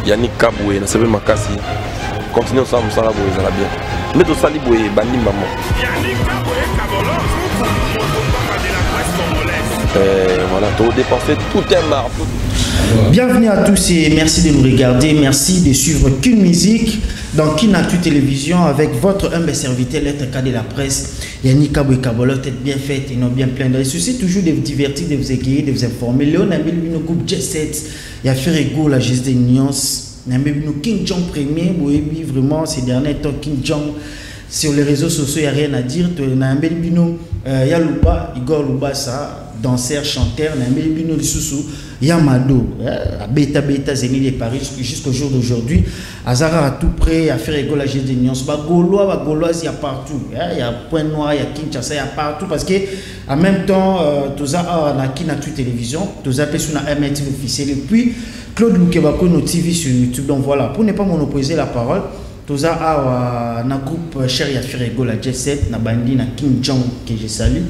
Yannick Kaboué, na sebe makasi. Continuez ensemble, ça va bien. Mais tout ça, Liboué, Bandi Maman. Yannick Kaboué, Kabolos, voilà, tu as dépensé tout un marbre. Bienvenue à tous et merci de nous regarder. Merci de suivre Kin Musique dans Kin Actu Télévision avec votre humble serviteur, l'être cas de la presse, Yannick Kaboué Kabolo, tête bien faite et non bien pleine. Il suffit toujours de vous divertir, de vous égayer, de vous informer. Léon a mis le groupe Jet Set, il y a fait Rego, la geste des nuances. Il y a mis King Jong premier, oui, vraiment ces derniers temps, King Jong. Sur les réseaux sociaux, il n'y a rien à dire. Il y a Luba, Igor Luba, ça, danseur, chanteur. Il y a Sous, Yamado, Beta Zéni de Paris jusqu'au jour d'aujourd'hui. Azara à tout près, à faire égal à la des nuances. Gaulois, il y a partout. Il y a Point Noir, il y a Kinshasa, il y a partout. Parce que en même temps, tu as Kin Actu Télévision, tu as sur la MTV officielle. Et puis, Claude Loukebako, notre TV sur YouTube. Donc voilà, pour ne pas monopoliser la parole. Tous à un groupe Chéri Afirego, la Jet Set, na bandi na King Jong que je salue.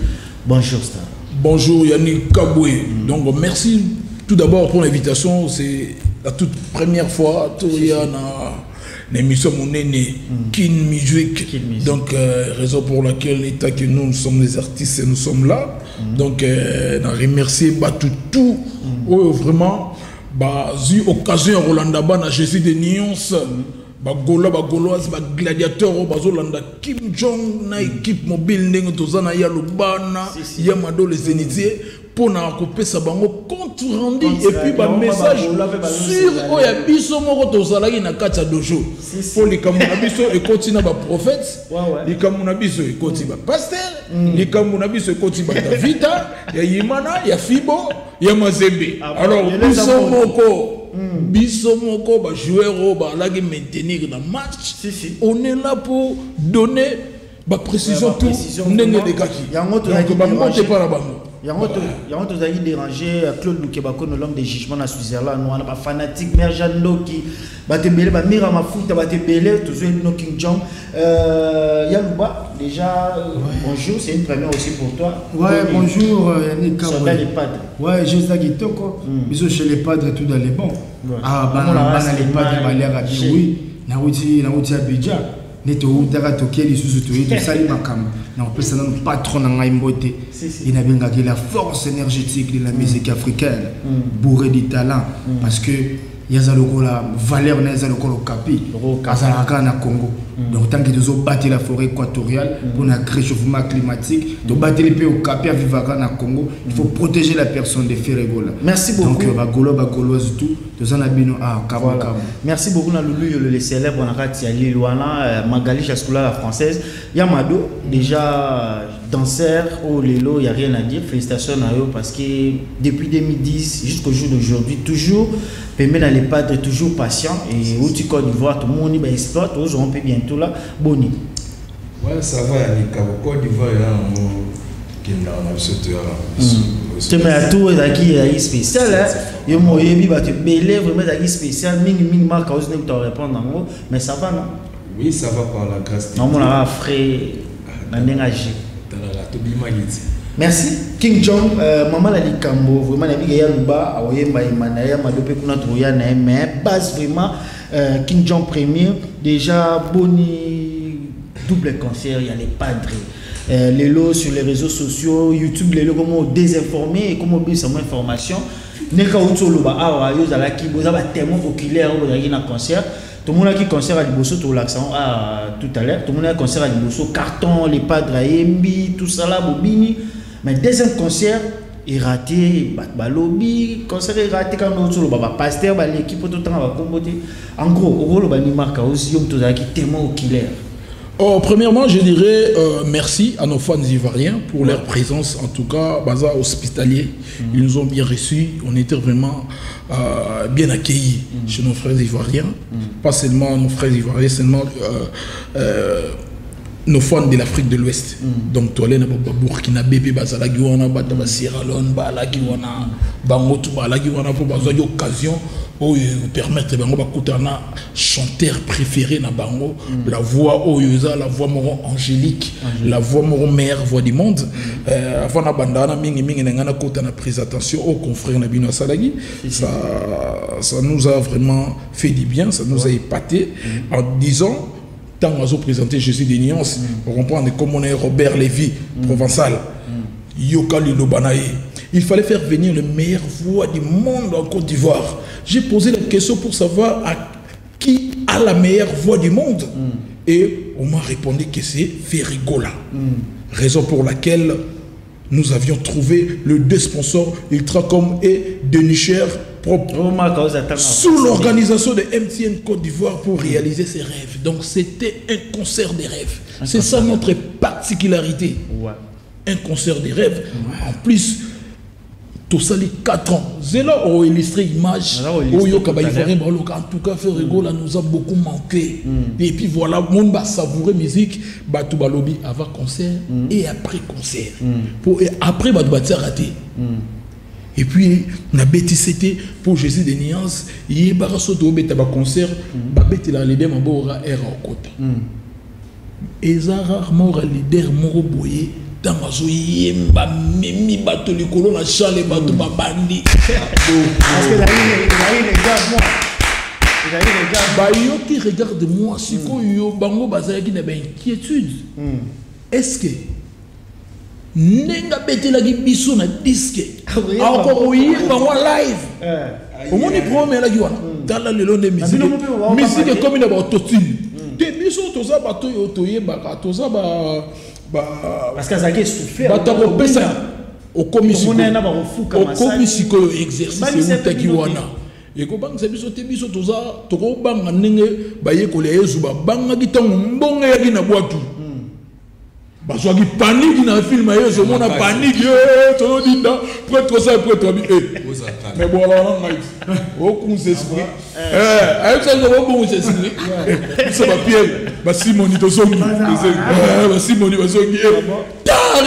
Bonjour Star. Bonjour Yannick Kaboué. Donc merci tout d'abord pour l'invitation. C'est la toute première fois que tu as une émission Kin Musique. Donc raison pour laquelle l'État que nous sommes des artistes et nous sommes là. Donc on remercie tout vraiment eu occasion à Rolanda Ban à Jésus de Nuance. Gauloise, gladiateur, Bazolanda, Kim Jong, na équipe mobile, Tozana Yalubana, Yamado les Zénitiers, pour na couper sa bango compte rendu et puis message sur Oyabiso Moro Tozala na Kacha Dojo. Pour les Kamunabiso et continue ba prophète, les Kamunabiso et continue ba pasteur, les Kamunabiso et continue ba Davida, ya Yimana, ya Fibo, ya Mazembe. Alors, Biso Moko. Bisomoko ba joueur ba la maintenir dans match. On est là pour donner ba précision tout ndenge de kaki. Donc ba monte pas la bango. Yango to zali déranger Claude Loukebako no l'homme de jugement na Switzerland no ba fanatique Merjando qui ba te belé ba mira ma foot ba te belé to zo no King Jong Yalouba déjà bonjour, c'est une première aussi pour toi. Ouais, bonjour Yannick Kaboué. Les padres. Ouais, je sais qui toko. Bisous chez les padres tout dans les bons. Ah bana les padres ba l'air à dire oui. Na wuti Abidjan. Neto utaka tokeli susu to sali makam. Na opesa na patron na ngai mbote. Il a bien gagné la force énergétique de la musique africaine, bourré de talent parce que il y a la valeur na za lokolo capi azalaka na Congo. Donc tant que nous battre la forêt équatoriale pour un réchauffement climatique, de battre les pays au capi à vivre na Congo, il faut protéger la personne des Ferregola. Merci beaucoup. Donc Gauloise tout, tous en abino à Kabo. Merci beaucoup na Loulou le célèbre on a dit Liliana Magali Chaskoula la française, Yamado déjà danseur au Lelo, il n'y a rien à dire. Félicitations à eux parce que depuis 2010 jusqu'au jour d'aujourd'hui, toujours, permet dans les padres, toujours patient. Et où tu Côte d'Ivoire, tout le monde exploite, aux on peut bientôt là. Boni. Ouais, ça va, Yannick. Côte d'Ivoire, il y a un mot qui est dans le tu mets à tout, il y a spécial. Il y a un mot qui est belé, vraiment spécial. Mini marque, tu répondre en mot, mais ça va, non? Oui, ça va par la grâce. Non, on a frais, on a énergie. Merci. King Jong, maman la likambo, vraiment la biga yaluba, awoyemba imanaya, madope kuna troya na mais base vraiment King Jong premier, déjà boni double concert, il y a les padres. Les lots sur les réseaux sociaux, YouTube, les lots comment désinformer et comment bien sans information. Neka utoloba awa yo zala ki boza ba témoin oculaire au na concert. Tout le monde qui concert à Liboso, tout l'accent tout à l'heure, tout le monde a concert à Liboso, carton, les padres à Embi, tout ça là, Bobini. Mais deuxième concert est raté, Balobi, concert est raté quand on a le pasteur, l'équipe tout le temps va combattre. En gros, au rôle de marque aussi, on a qui témoin oculaire. Oh, premièrement, je dirais merci à nos fans ivoiriens pour leur présence, en tout cas, Baza hospitalier. Ils nous ont bien reçus, on était vraiment bien accueillis chez nos frères ivoiriens. Pas seulement nos frères ivoiriens, seulement nos fans de l'Afrique de l'Ouest. Donc, toi, les Burkina Bébé, Bazala Guana, Sierra Leone, Bala Guana, Bangotou, Bala Guana, pour avoir l'occasion permettre bango bakutana chanteur préféré na bango, la voix oyoza, la voix moro angélique, la voix moro meilleure voix du monde. Avant na bandana mingi ngana kutana prise attention aux confrères na bino salagi. Ça nous a vraiment fait du bien, ça nous a épaté en disant tant on a présenté Jésus des nuances, pour comprendre comme on est Robert Lévy, provençal, Yoka Lilobanaye. Il fallait faire venir le meilleur voix du monde en Côte d'Ivoire. J'ai posé la question pour savoir à qui a la meilleure voix du monde. Et on m'a répondu que c'est Ferrigola. Raison pour laquelle nous avions trouvé le deux sponsors Ultracom et Denicher propre sous l'organisation de MTN Côte d'Ivoire pour réaliser ses rêves. Donc c'était un concert des rêves. C'est ça notre particularité. Un concert des rêves. En plus, tout ça les 4 ans. C'est là où illustré l'image. En tout cas, Ferrigola nous a beaucoup manqué. Et puis voilà, on va savourer musique. Batou Balobi avant concert et après concert. Après, Batou Bati raté. Et puis, on a bêté c'était pour Jésus des nuances. Il y a un concert. Il y a un leader qui est en côté. Et il y a rarement un leader qui dans ma zoïe, mimi bateau les colons, la chale et bateau ma bandi. Parce que là, il regarde moi. Bah, yo qui regarde moi, si yo bango bazaya qui n'a pas inquiétude. Est-ce que nenga bete la gibiso na disque encore oui bango live. Au moins il promet la giwana. Dans la lelo de musique. Musique est comme une autotune. Des biso toza bateau yo toye baka toza ba parce que ça a souffert. Au commission exercice et ko bang biso te biso toza to ko bang ndenge baye ko le ezuba banga gitango mbonga ya gina bwatu bazwa gi panique na film yezo mona panique to dinda prêtre ça prêtre bi mais bon alors on a au conseil avec ça on bon esprit ça va pierre ba Simoni to zongi ba Simoni ba zongi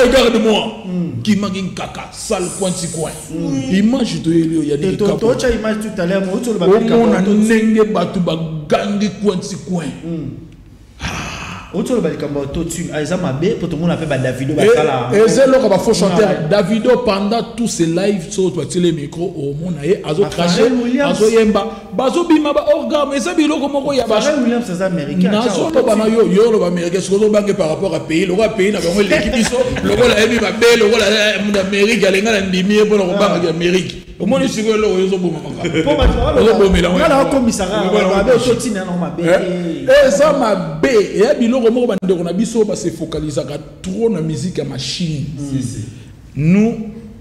regarde-moi qui m'a dit caca sale coin si coin image de Elio ya ni to cha image tout à l'heure on a nenge batu ba gangi coin si coin autour de tout pour tout le monde a fait Davido et c'est là qu'on va faut chanter Davido pendant tous ces lives sur les micros au monde azo cracher azo yemba bazo bima ba orga mais ça bilo comme ya ba Williams c'est américain nazo to ba yo lo ba américain ce qu'on banque par rapport à pays le pays na bango l'équipe iso le ko la ebi ba be le ko la Amérique alenga na ndimi pour le banque Amérique au moins si le yo boma maka pour ba bomela là commissariat ba be sotina na ma be et ça ma be et bilo comme on a biso ba se focaliser trop na musique à machine. Nous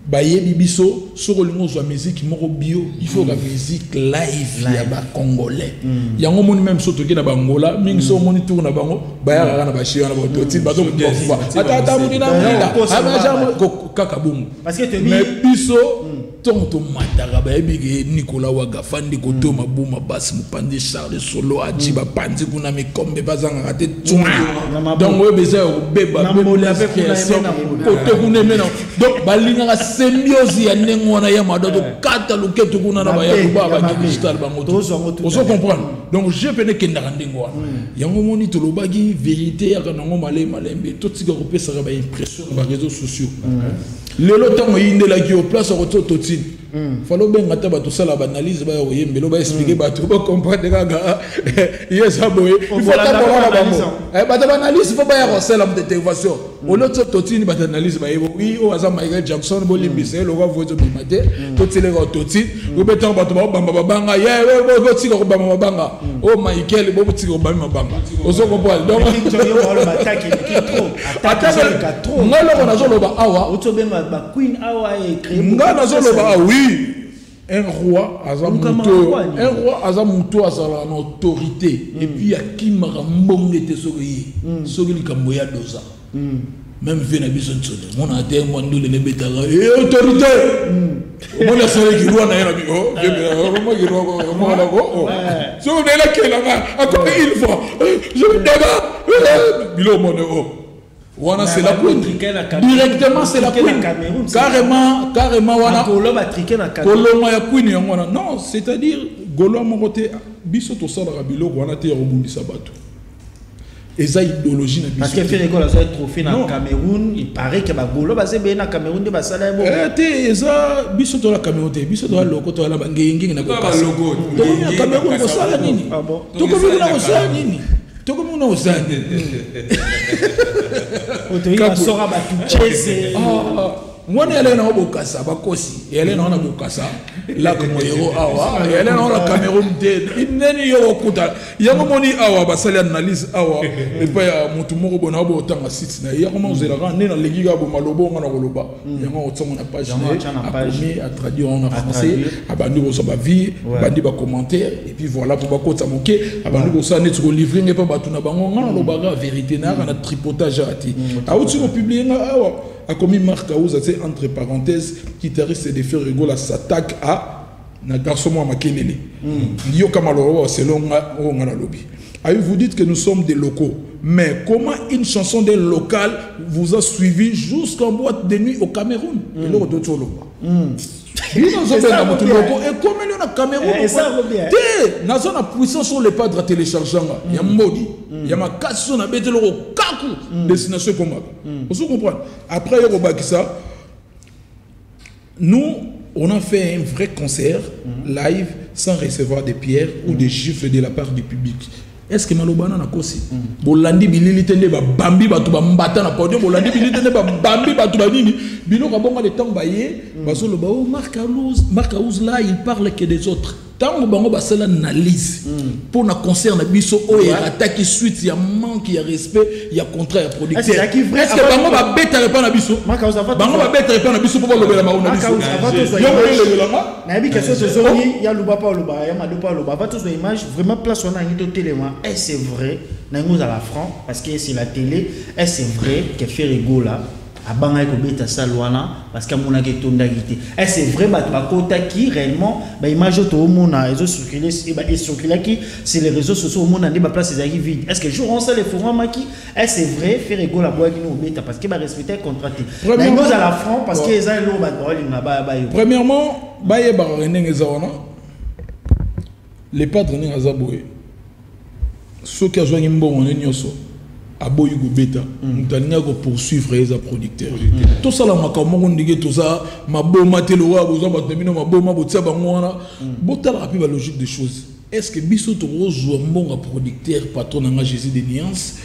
bayebi biso sur le mot la musique moko bio il faut la musique live ya ba congolais. Yango moni même soto ki na bangola mingi so moni tour na bango bayaka na ba chien na ba toti ba to ko ata moni na mila abaja ko kaka boum parce que te mais biso tonto matara bayebi Nicolas Wagafandi ko to mabuma basi mupandi Charles Solo ajiba pandi kuna mikombe bazanga kate tsunga donc we beza beba avec côté kuna mena donc balinga symbiose ya nengona ya madodo kata luketo kuna na baya baba digital bango oso comprendre donc je pene kenda ndengwa yango moni to lobagi vérité ya kanango malembe to tika ko pesa ba impression ba réseaux sociaux lelo tango yinde la ki au place roto totine falo benga ta bato sala ba analyse ba yembe lo ba expliquer bato ba comprendre gaga yes aboye il faut ta bona bango ba ta analyse faut ba ya resela mo intervention au lot totine ba analyse ba yebo oui o aza Michael Jackson bo limbise lo ga vozo bi mate totile ga totine o beton bato ba bamba banga ye bo tika ko bamba banga o Michael bo tika ko bamba banga o so comprendre donc trop ngalo na zo lo ba awa o to benga ba queen awa e créer ngana zo lo ba oui un roi a muto azala en autorité et puis akimaka mbongo te soki likambo ya doza même vena biso nsone mona te mwandu le betaka autorité mona sere ki roi na yana bi mo ki roi mo na go so ne la kela nga encore une fois je débat bilo mo ne wana c'est la queen directement c'est la queen carrément wana koloma ya queen wana non c'est-à-dire Golo à mon côté, biso to sala rabilo on a été rebundi sabato. Et ça idéologie na biso. Parce que fait école ça trophée dans Cameroun, il paraît que ba Golo ba c'est na Cameroun de ba sala bon. Té ça biso to la Cameroun té, biso to la loko to la bangengi na ko kasa. logo. To ko Cameroun ko sala nini? Ah bon. To ko na ko sala nini? To ko na ko sala. O to il sera ba tout chese. Moi, elle est dans Bokassa, Bakosi, elle est dans Bokassa, là comme héros Awa, elle est dans la Cameroun, il n'est yo okuta. Il y a mon Awa, basali analyse Awa, et puis mon tumoro bonabo autant à site. Il y a comment vous allez rendre dans les giga bomalobo on a roloba. Il y a mon autant on a page, à traduire en français, à bandi bosa ba vie, bandi ba commentaire, et puis voilà pour bakota moké, à bandi bosa net sur livrer n'est pas batuna bango, on a lobaga vérité na, on a tripotage à ti. À où tu vas publier Awa? A commis Marc Aouza, c'est entre parenthèses, guitariste de Fer Rigola s'attaque à na garçon moi Makelele. Yo Kamaloro, c'est long on a lobby. Vous dites que nous sommes des locaux, mais comment une chanson des locales vous a suivi jusqu'en boîte de nuit au Cameroun? Et là, on doit tout et comme il y a Cameroun, il y a une puissance sur les padres à télécharger. Il y a Modi, il y a ma casse sur la bête de l'euro, destination comme ça. Vous comprenez? Après, il y a ça. Nous, on a fait un vrai concert live sans recevoir des pierres ou des gifles de la part du public. Est-ce que Malobana n'a aussi Bolandi bilili tende ba bambi ba tuba mbata na podium Bolandi bilili tende ba bambi ba tuba nini Bilo kabonga le temps baye baso le bao Marc Aouz là il parle que des autres. Tant bango basala analyse pour na concert na biso o et attaque suite il y a manque il y a respect il y a contrat à producteur. Est-ce que bango ba beta pas na biso bango ba beta pas na biso pour le bela mauna biso na bi question de zoni ya luba pa luba ya madopa luba va tous image vraiment place on a ni to téléma et c'est vrai na nous à la franc parce que c'est la télé et c'est vrai que fait rigolo là abanga ko beta salwana parce que mon ake tonda gité et c'est vrai ba kota qui réellement ba image to mona réseaux circuler et circuler qui c'est les réseaux sociaux mona ndi ba place ezaki vide est-ce que jour on sait les forums maki et c'est vrai faire rigolo la boîte no beta parce que ba respecter contraté na nous à la franc parce que eza lo ba na ba premièrement ba ye ba renenge zawana les padres ni azaboé ceux qui a joué mbongo nyoso aboyi go beta mutania go poursuivre les producteurs tout ça la makamoko ndike tout ça maboma telo wa boza batemino maboma botia bangwana botala rapi ba logique des choses est-ce que biso to jouer mbongo producteur patron nga Jésus de Nuance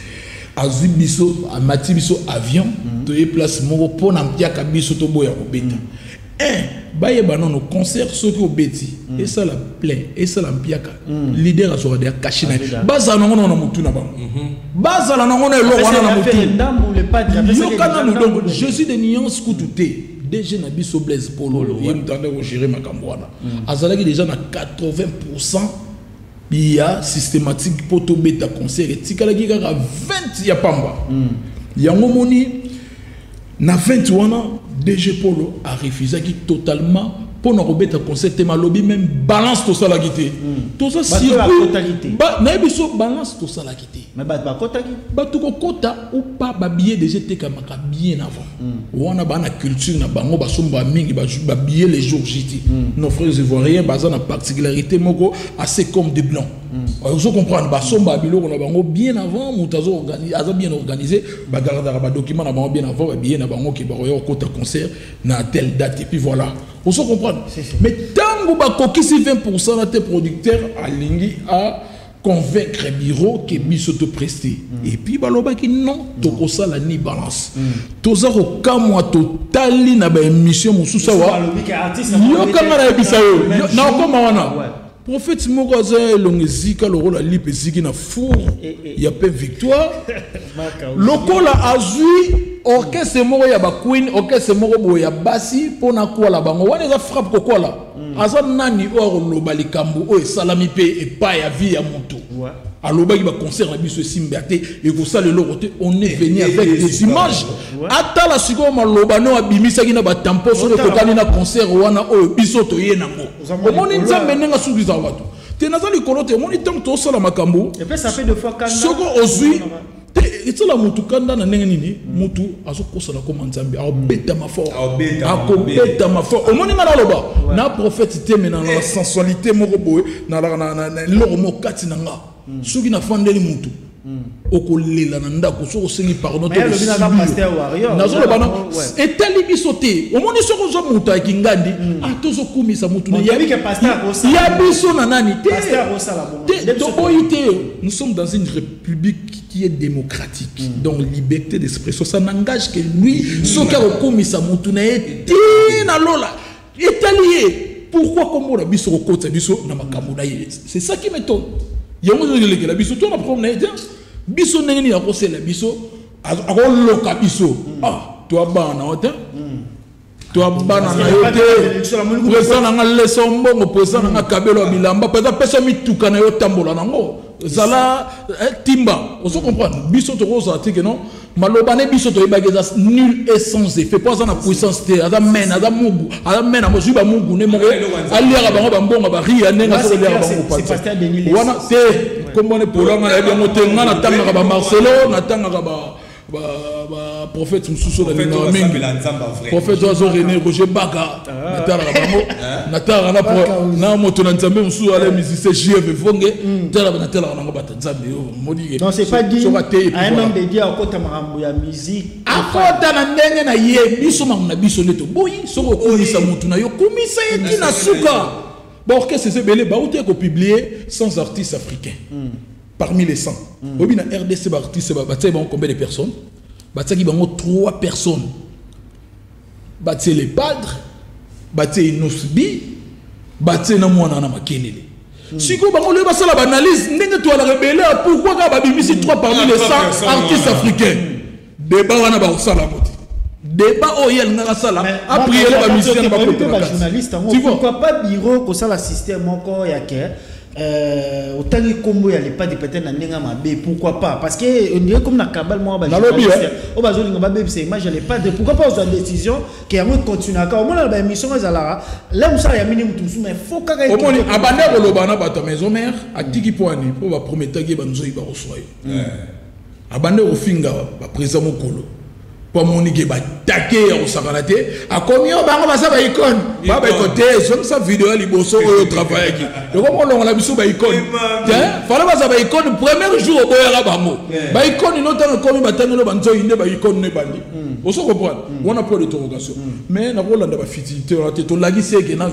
azui biso amati biso avion to e place moko pona mpiaka biso to boya go beta baye banono concert soki obeti et ça la plein et ça la mpiaka leader azora de caché na baza na ngona na mutu na bango baza na ngona elo wana na mutu yo kana donc Jésus de Nuance kututé déjà na biso Blaise Polo yimtande ko gérer makambo wana azalaki déjà na 80% bia systématique poto beta concert et tikalaki kaka 20 ya pamba yango moni na 20 wana DG Polo a refusé qui totalement pour nous remettre un concept malobi même balance tout ça la quitté tout ça si ba na biso balance tout ça la quitté mais ba kota ki ba tout kota ou pas ba billet déjà te kamaka bien avant on a ba na culture na bango ba somba mingi ba billet les jours jiti nos frères ivoiriens ba za na particularité moko assez comme des blancs vous comprenez ba somba bilo on a bango bien avant mutazo organisé aza bien organisé ba garder ba document na bango bien avant ba billet na bango ki ba royo kota concert na telle date et puis voilà on se comprend. Mais tant que vous avez 20% de tes producteurs aligné à convaincre le bureau que biso te prester. Et puis baloba qui non, to ça la ni balance. To za ko kamwa totali na ba émission mususa wa. Yo kamara bisa yo. Na ko mawana. Prophète Mouraza longezika le rôle à lipe ziki na four. Il y a pas victoire. Loko la azui orchestre moko ya ba queen orchestre moko boya ya basi pona kwa la bango wana za frappe ko la aza nani o loba likambo o salami pe et pas ya vie ya moto aloba ki ba concert na biso simbiate et ko sala le côté on est venu avec des images ata la siko maloba no abimisa ki na ba tampo so ko tani na concert wana o biso to ye nango o moni nzambe nenga subiza watu te nazali kolote moni tant to sala makambo et puis ça fait deux fois quand soko ozui et ça la mutu kanda na ndenge nini mutu azokosa na koma nzambe abeta mafort akobeta mafort au moins ngala loba na prophète te mena na sensualité moko boye na loro mokati na nga soki na fandeli mutu okolela na ndako so osengi pardon to nazo loba na etali biso te au moins soko zo mutu akingandi atozo kumisa mutu na ya biso na nani te nous sommes dans une république qui est démocratique donc liberté d'expression ça n'engage que lui soki akomisa mutu na te na lola etali pourquoi comme on a biso kokota biso na makambo na ye c'est ça qui m'étonne yango zo leke la biso to na problème na biso nengeni ya kosela biso akoloka biso toi bana ote toi bana na yote président na leso mbongo président na kabelo bilamba peut-être pesa mituka na yo tambola nango zala timba on se comprend biso to rosa tike non malobane biso to ibageza nul et sans effet pas na puissance te ada mena ada mugu ada mena mo zuba mugu ne mo aliera bango bambonga ba ria nenga so liera bango pata wana te comme on est polanga na bien motenga na tanga ba Marcelo na tanga ba prophète Moussou na mingi prophète Ozo René Roger Baga natara na moto na nzambe Moussou ale musicien JF Vonge tala na tala na ngobata nzambe modi non c'est pas dit à un homme de Dieu akota makambo ya musique akota na ndenge na ye biso na biso neto boyi soko komisa moto na yo komisa yeti na suka bon qu'est-ce que c'est belé ba outé ko publier 100 artistes africains parmi les 100 obi na RDC ba artiste ba tsaye ba combien de personnes ba tsaki bango 3 personnes ba tsaye les padres ba tsaye Nosbi ba tsaye na mwana na makelele siko bango le ba sala ba analyse ndenge to la rebelle pourquoi ka ba bimisi 3 parmi les 100 artistes africains débat wana ba sala moti débat o yel nga sala a prier ba musicien ba côté ba journaliste pourquoi pas bureau ko sala système moko ya ke autant que combo ya les pas de peut-être na ndinga mabe pourquoi pas parce que on dirait comme na kabal moi ba o ba zolinga ba c'est image les pas de pourquoi pas aux décision que ya continue aka au moins ba émission ezala là ça ya minimum tout mais faut ka au moins abandé ko lobana ba ta maison mère atiki poani pour ba promettre que banzoi ba reçoit abandé au finga ba président mokolo pour monique ba taquer au sakalate a combien ba ba sa ba icône ba ba côté sur sa vidéo liboso au travail qui donc on la biso ba icône tiens fallait ba sa ba icône premier jour au boya bango ba icône non tant comme ba tangelo banzo inde ba icône ne bandi on se comprend on a pas d'interrogation mais na rolanda ba fitilité on a te to lagi c'est que non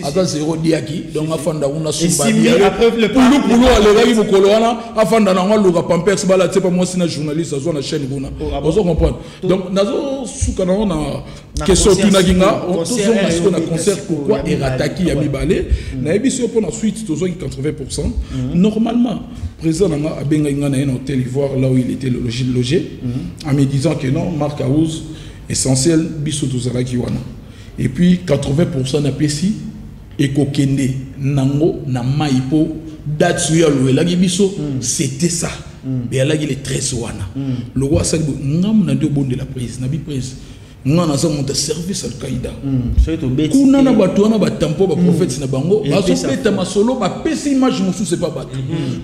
attends zéro diaki donc afanda una sumba après le pulu ale lagi mokolo wana afanda na ngalo pampers bala tse pas moi c'est un journaliste sur la chaîne guna on se comprend donc nazo sukana na question tunaginga on toujours parce qu'on a concert pourquoi erataki ya mibale na ebiso pour la suite toujours 80% normalement président nga abenga nga na un hôtel Ivoire là où il était logé en me disant que non Marc House essentiel biso tozala ki wana et puis 80% na pesi ekokende nango na maipo date ya loelaki biso c'était ça et là il est très soana le roi ça ngam na deux bonnes de la prise na bi prise ngana ça monte service al-Qaïda kuna na bato na ba tampo ba prophète na bango bazo peta masolo ba pesi image musu c'est pas battu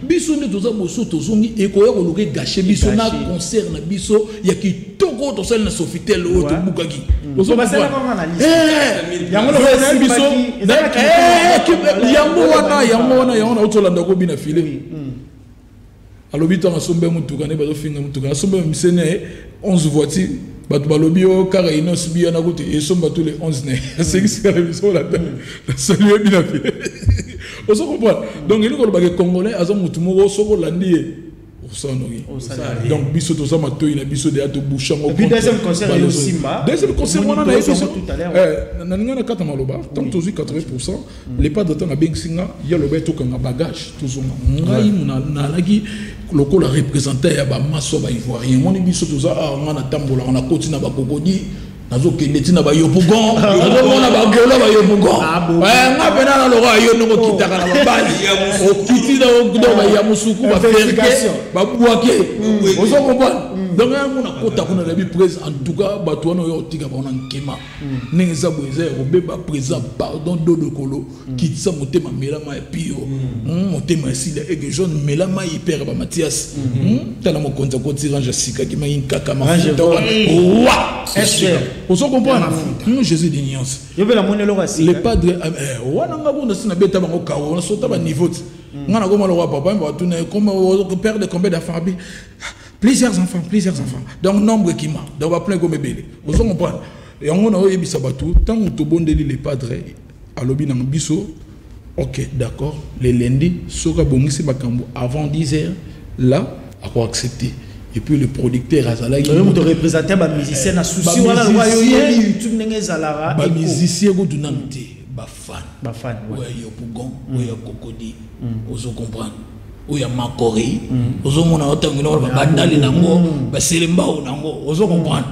biso ne toza boso tozongi ekoya ko luke gâcher biso na concert na biso ya ki toko to sel na Sofitel o to bukaki ozo ba sala comme analyse yango lo biso yango wana otolanda ko bina filé alobito na sombe mutuka ne bazo finga mutuka sombe misene 11 voitures bato balobio car inos bio na gote et somba tous les 11 né c'est que c'est la mission là saluer bien fait on se comprend donc il ko ba congolais azo mutu moko soko landi donc biso to sama to ina biso de ato bouchango puis deuxième concert au Simba deuxième concert on a tout à l'heure na ngana kata maloba tant to 80% les pas de temps na bengsinga ya loba to kanga bagage to zonga ngai na lagi loko la représentant ya ba maso ba ivoirien moni biso to za ngana tambola na koti na ba kokodi nazo kende tina ba yopugon nazo mona ba golo ba yopugon nga pena na loko ayo noko kitaka na babali o kiti na do ba ya musuku ba ferke ba buake ozo comprendre Donc on a kota kuna la bi presse en tout cas bato wana yo tika ba on nkema nengeza boza robeba présent pardon dodo kolo qui tsa motema melama et pio motema sila et que jaune melama hyper ba Mathias tala mo konza ko tiranga sika ki ma kaka ma wa est-ce on se comprend Jésus des nuances les padres wana ngabona sina beta bango kawo on sota ba niveau ngana ko malo papa ba tuna comme père de combien d'enfants plusieurs enfants donc nombre qui m'a donc va plein comme bébé on se comprend et on a eu bisabatu tant on to bondeli les padres à lobi na biso ok d'accord les lundis soka bongisi bakambo avant 10h là à quoi accepter et puis le producteur azala qui on te représenter ba musicien na souci wala yo YouTube ndenge zalara ba musicien go dunamte ba fan ouais yo Pougon ouais yo Cocody on se comprend ou ya Makori ozo mona otangino ba bandali nango ba selemba nango ozo comprendre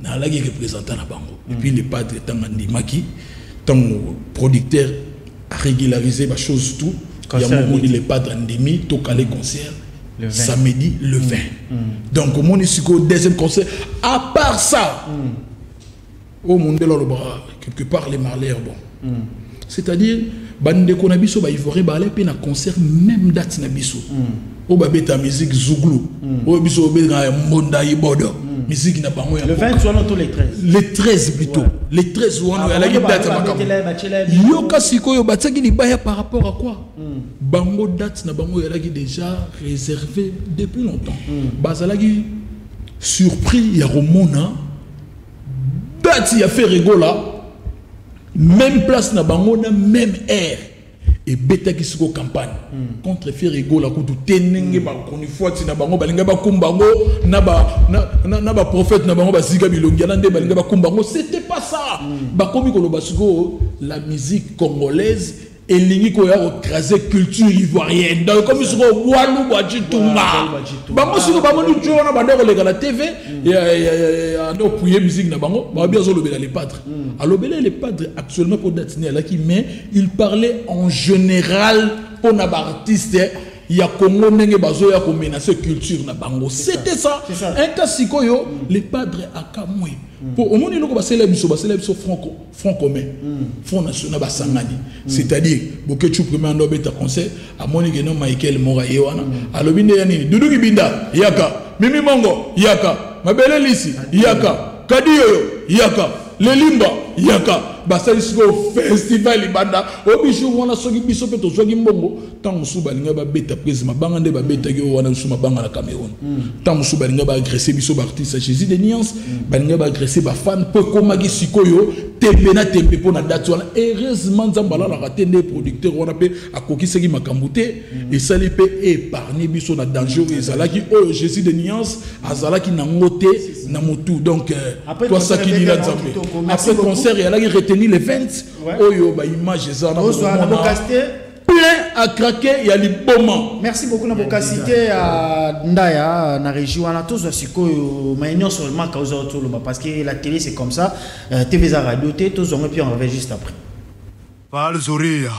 na la qui représentant na bango et puis les padres tangandi maki tant producteur a régularisé ba chose tout il y a mon les padres endémi to calé concert samedi le 20 donc mon isiko deuxième concert à part ça au monde de l'obra quelque part les marleurs bon c'est-à-dire bande ko na biso ba ivoire ba aller pe na concert même date na biso o ba beta musique zouglou o biso be na monda ibodo musique na bango ya le 20 soit tous les 13 les 13 plutôt les 13 wana ya la date ba yo kasiko yo bataki libaya par rapport à quoi bango date na bango ya la déjà réservé depuis longtemps bazalaki surpris ya romona date ya fait rigola même place na bango na même air et beta qui siko campagne contre Ferrigo la kutu tenenge ba koni foti na bango balinga ba kumbango na ba prophète na bango ba ziga bilongi na nde balinga ba kumbango c'était pas ça ba komi ko lo basiko la musique congolaise et lingi ko ya écraser culture ivoirienne donc comme siko walu bajitunga bango siko bango ni jona ba ndeko le la TV ya no pouyer musique na bango ba bien zo lobela les padres alobela les padres actuellement pour datiner là qui mais il parlait en général pour na artiste ya Congo ndenge bazo ya ko menacer culture na bango c'était ça un cas sikoyo les padres akamwe pour au monde loko basela biso front commun front national basangani c'est-à-dire bokechu premier ndo beta concert a moni que non Michael Mora yewana alobi nde ya nini Dudu Kibinda yaka Mimi Mongo yaka Mabele Lisi yaka Kadiyo yaka Lelimba yaka basali siko festival ibanda obishu wana soki biso pe to soki mbongo tant musu balinga ba beta prise mabanga nde ba beta yo wana musu mabanga na Cameroun tant musu balinga ba agresser biso ba artiste Jésus des nuances balinga ba agresser ba fan pe komaki sikoyo tembe na tembe pona date wana heureusement nzambala la raté des producteurs wana pe akokiseki makambute et sali pe épargner biso na danger ezalaki oh Jésus des nuances azalaki na ngote na motu donc toi ça qui dit là nzambe après concert il y a là retenir les 20 oyo ba image ça plein à craquer ya liboma. Merci beaucoup na bokasité à Ndaya na région na tous sikoyo maignon seulement cause autour parce que la télé c'est comme ça TV za radio té tous on puis on revient juste après. Valzoria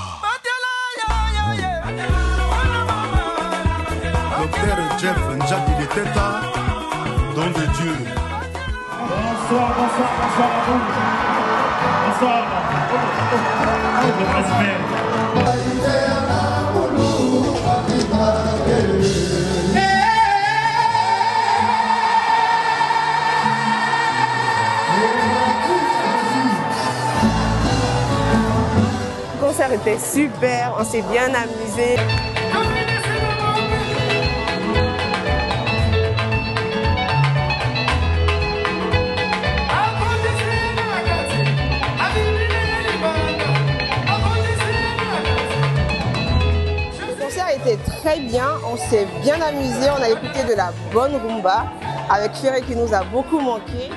Docteur Jeff Njaki de Teta don de Dieu. Bonsoir à vous. Bonsoir. Le concert était super, on s'est bien amusé. Très bien, on s'est bien amusé, on a écouté de la bonne rumba avec Ferré qui nous a beaucoup manqué.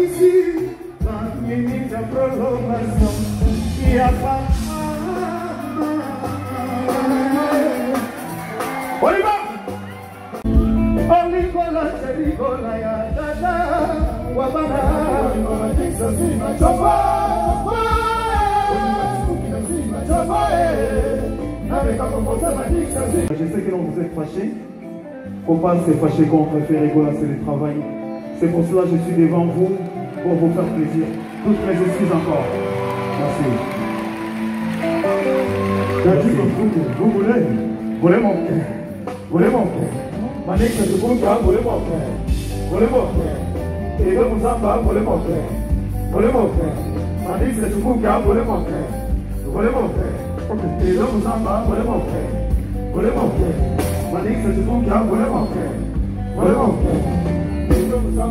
Ici, 30 minutes de prolongation. Je sais que vous êtes fâchés. Faut pas se fâcher contre Ferrego, là c'est le travail. C'est pour cela que je suis devant vous pour vous faire plaisir. Toutes mes excuses encore. Merci. Vous voulez mon frère. Vous voulez mon frère. Manik, c'est tout ça, vous voulez mon frère. Vous voulez mon frère. Et là, vous en vous voulez mon frère. Vous voulez mon frère. Manik, c'est tout ça, vous voulez mon frère. Vous voulez mon frère. Et là, vous en vous voulez mon frère. Vous voulez mon frère. Manik, c'est tout ça, vous voulez mon frère. Vous voulez mon frère. Et là, vous en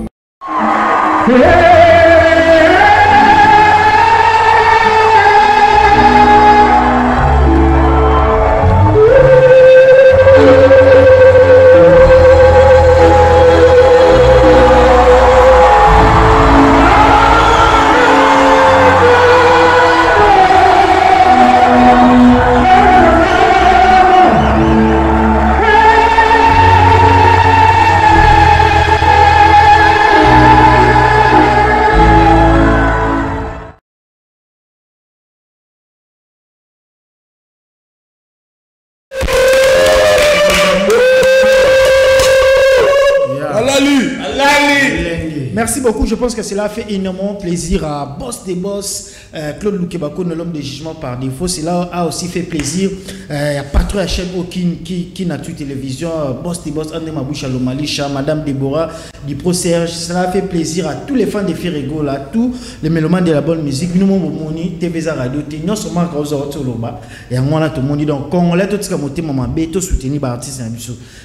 Merci beaucoup, je pense que cela fait énormément plaisir à Boss des Boss, Claude Loukebako, l'homme de jugement par défaut. Cela a aussi fait plaisir à Patron HM qui n'a plus télévision, Boss des Boss, André Maboucha Lomalisha, Madame Déborah, Dipro Serge. Cela a fait plaisir à tous les fans de Ferrego, là, tous les mélomanes de la bonne musique. Nous, Momoni, TVza Radio, non seulement quand vous avez Toloba, et à moi, là, tout le monde dit donc, Congolais, tout ce qui a monté, maman, béto, soutenir par artiste.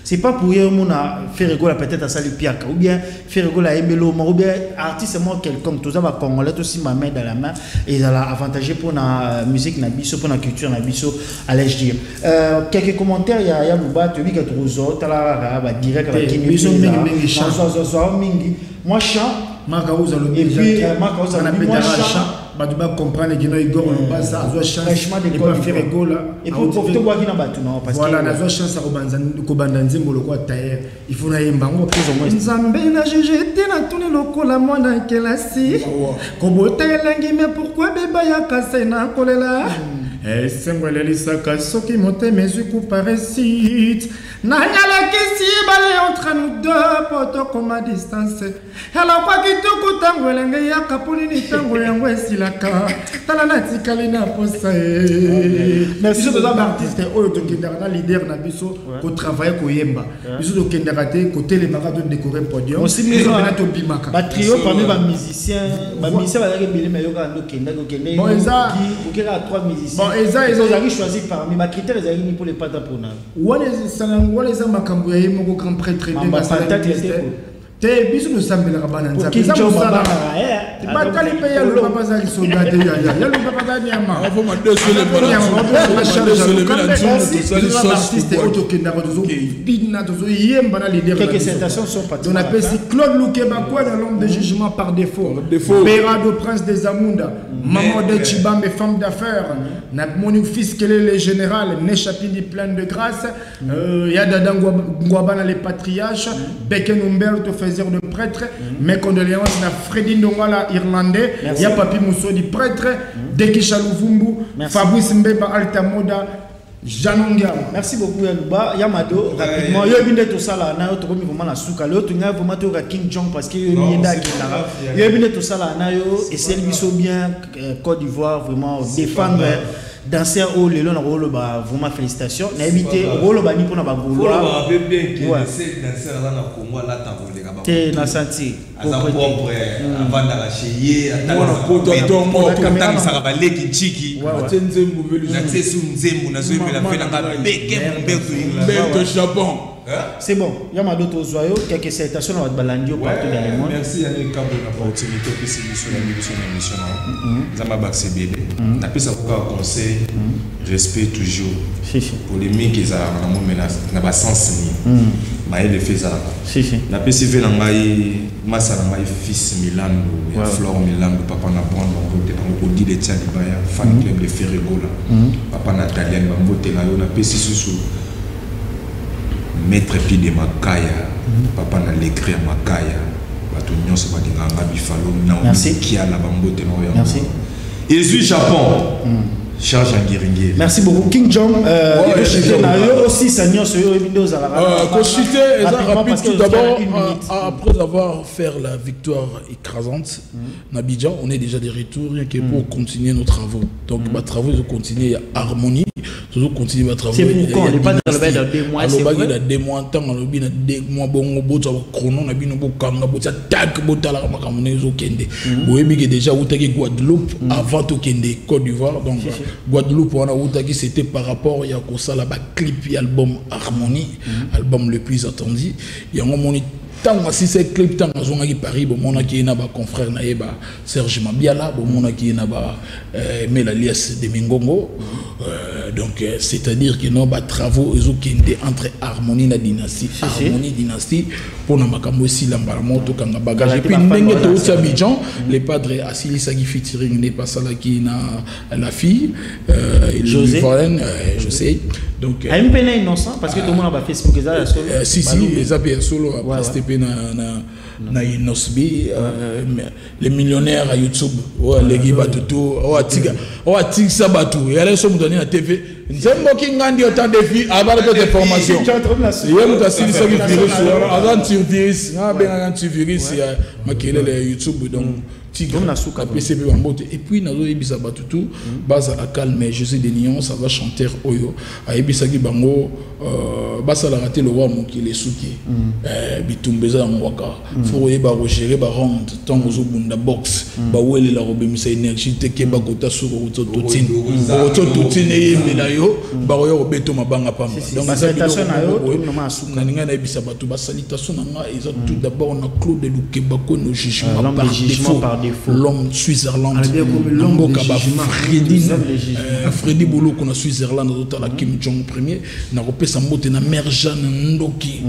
C'est pas pour eux, on a Ferrego, là, peut-être à Salipiaka, ou bien Ferrego, là, Emelo, ou bien artiste moi quelconque tout ça va congolais aussi ma main dans la main et ça a avantagé pour la musique nabiso pour la culture nabiso allais-je dire quelques commentaires il y a Luba tu dis que tu as la direct à la Kinyo moi chant Makauza le et puis Makauza moi chant bah tu vas comprendre que Igor Luba ça a chance et pas Ferrego là et pour profiter quoi qui n'a pas tout non parce que voilà na chance à kobanda nzembo lokwa tailleur il faut na yembango nzambe na jugé na tuni lokola mwana kelasi kobota elengi mais pourquoi beba ya kase na kolela esengwelelisaka soki motema ezwi kuparesite nanyalakisi bale entre nous deux poto koma distance elokwaki tuku ntango elenge yaka ponini ntango yango esilaka tala natikali na posa biso toza baartiste oyo tokendaka na leader na biso kotravaille koyemba biso tokendaka te kotelemaka todécore podium pena tobimaka batrio parmi bamusicien bazalaki ebele mayokaka ndokenda kokende okeka 3 musiciens ezalaki choisi parmi bacritère ezalaki ni pour les pata mpona wana eza makambo ya ye moko grand prêtre te biso tosambelaka bana nzambe eza mosala batali mpe ya loba bazali soda te ya loba bazali nyama artiste oyo tokendaka tozobina tozoyemba na leader on appelle si Claude Loukebako dans l'homme de jugement par défaut Pérado prince des Amunda maman de Chibambe femme d'affaires mon fils qu'elle est le général Nechapini plein de grâce Yadada Ngwabana les patriarches Beken Umberto faiseur de prêtre mes condoléances na Freddy Ndongala irlandais ya Papi Moussodi prêtre Dekisha Luvumbu Fabrice Mbeba Altamoda Janongia. Merci beaucoup Yaluba Yamado rapidement yo binde to sala na yo to komi vraiment na suka lo to nga vraiment to ka King Jong parce que yo yenda kinara yo binde to sala na yo et c'est biso bien Côte d'Ivoire vraiment défendre danser au lelo na rolo ba vraiment félicitations na éviter rolo ba ni pona ba golo on rappelle bien que c'est danser là na Congo là ta volé ka ba te na santi propre avant da cheye atala poto tombo kama ça ba leki chiki nzembu velu na tsesu nzembu na zo la fait na beke Umberto Japon. C'est bon, Yamado Tozoyo, quelques salutations à Balandio partout dans le monde. Merci Yannick Kabo pour l'opportunité que c'est sur l'émission. Zama Baxé bébé. N'a pas ça pour conseil, respect toujours. Polémique ils a vraiment menace, n'a pas sens ni. Maël Fezala. Na PCV na ngai masa na ngai fils Milando ya Flore Milando papa na prendre en route dans le dit de Tchalibaya fan club de Ferregola. Papa Nathalie Mbambote na yo na PC susu maître pied de Makaya papa na l'écrire Makaya bato nyonso ba dinganga bifalo na kia la Mbambote na yo. Merci. Et suis Japon. Charge en guéringuer. Merci beaucoup. King John, aussi, Seigneur, sur Windows. Rapide tout d'abord, après avoir fait la victoire écrasante, Nabidjan, on est déjà de retour pour continuer nos travaux. Donc, nos travaux, ils vont continuer à harmonie. Toujours continuer à travailler. C'est pourquoi on n'est pas dans le bain de 2 mois. C'est vrai. Il y a 2 mois, temps, on a 2 mois, bon, chrono, on a bien bon kanga, bon, tac, bon, tala, on est au Kende. Vous voyez déjà, vous avez Guadeloupe avant au Kende, Côte d'Ivoire. Donc, Guadeloupe, on a vu c'était par rapport à ça, là, clip, album Harmonie, album le plus attendu. Il y a un moment tant si c'est clip tant on a Paris bon on a qui na ba confrère na yeba Serge Mabiala bon on a qui na ba Melalias de Mingongo donc c'est-à-dire que nos travaux ils ont été entre Harmonie na dynastie Harmonie dynastie pour na makambo si lambala moto kanga bagage et puis ndenge to Abidjan les padres Assili Sagi featuring n'est pas ça là qui na la fille José je sais donc un peu innocent parce que tout le monde a Facebook si les appels solo STP na Inosbi les millionnaires à YouTube les giba tuto atiga sabatu et allez so mutani na TV nzembo kingandi autant de filles avoir des formations yemu tasili ça qui virus antivirus na ben antivirus ya makelele YouTube donc et puis nazo ebisa batutu baza a calme José de Nyon ça va chanter oyo a ebisa ki bango basa la rater le roi mokile suki bitumbeza ngwaka faut yeba gérer ba round tango zo bunda box ba wele la robe misa énergie teke ba kota suru totine yemela yo ba yo beto mabanga pamba donc salutation na yo na ninga na ebisa batu ba salutation na nga ils ont tout d'abord na Claude Lukebako no jugement par défaut l'homme Switzerland Mboka ba Freddy Boulou qu'on a Switzerland dans la Kim Jong premier na repesa mbote na mère Jeanne Ndoki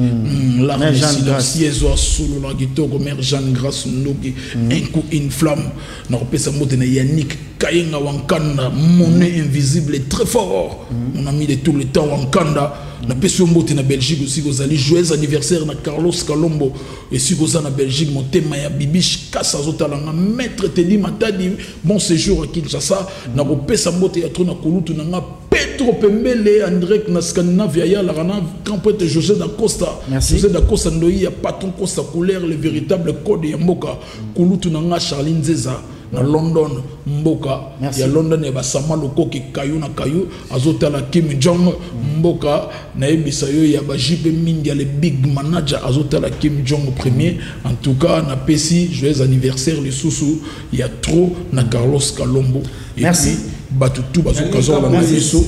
la silencieuse solo la guitare mère Jeanne Grâce Ndoki un coup une flamme na repesa mbote na Yannick Kayenga Wankanda monnaie invisible est très fort on a mis de tout le temps Wankanda na peso mbote na Belgique aussi gozali joyeux anniversaire na Carlos Kalombo et si goza na Belgique motema ya Bibiche Kassa zotalanga maître Teddy Matadi bon séjour à Kinshasa na repesa mbote ya trona kolutu na nga Petro Pembele André na Scandinavia ya la rana grand poète José da Costa José da Costa ndoyi ya patron Costa couleur le véritable code ya mboka kolutu na nga Charline Zeza na London mboka ya London ya basama lokoki kayu na kayu azotala Kim Jong mboka na ebisa yo ya ba JP Mindia le big manager azotala Kim Jong premier en tout cas na pesi joyeux anniversaire le sousou ya trop na Carlos Kalombo merci batutu bazokazo la biso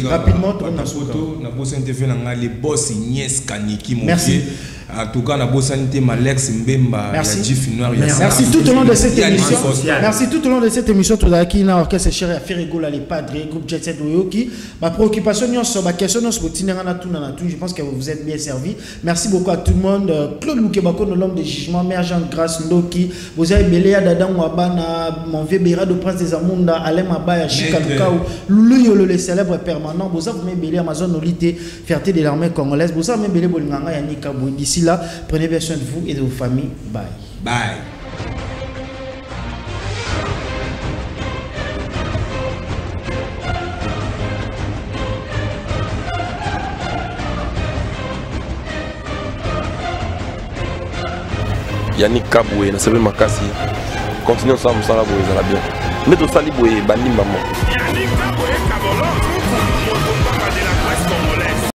rapidement na bossa TV na les boss Nies Kaniki mon pied en tout cas, Alex Mbemba, merci tout au long de cette émission. Merci tout au long de cette émission. Tout à qui n'a orchestre cher à Ferregola les padres, groupe Jet Set Oyoki. Ma préoccupation sur ma question je pense que vous êtes bien servi. Merci beaucoup à tout le monde. Claude Lukebako, l'homme de jugement, Mère Jean Grâce Ndoki, vous avez Beléa Dadam Wabana, mon vieux Béra de Prince des Amunda, Alem Abaya, Chika Lukao, Loulou le célèbre permanent. Vous avez même Beléa Amazon Olité, fierté de l'armée congolaise. Vous avez même Beléa Bolinganga Yannick Abou. D'ici là, prenez bien soin de vous et de vos familles. Bye. Bye. Yannick Kaboué, na sebe makasi. Continuons ensemble, ça va bien. Mais tout ça, bandi maman.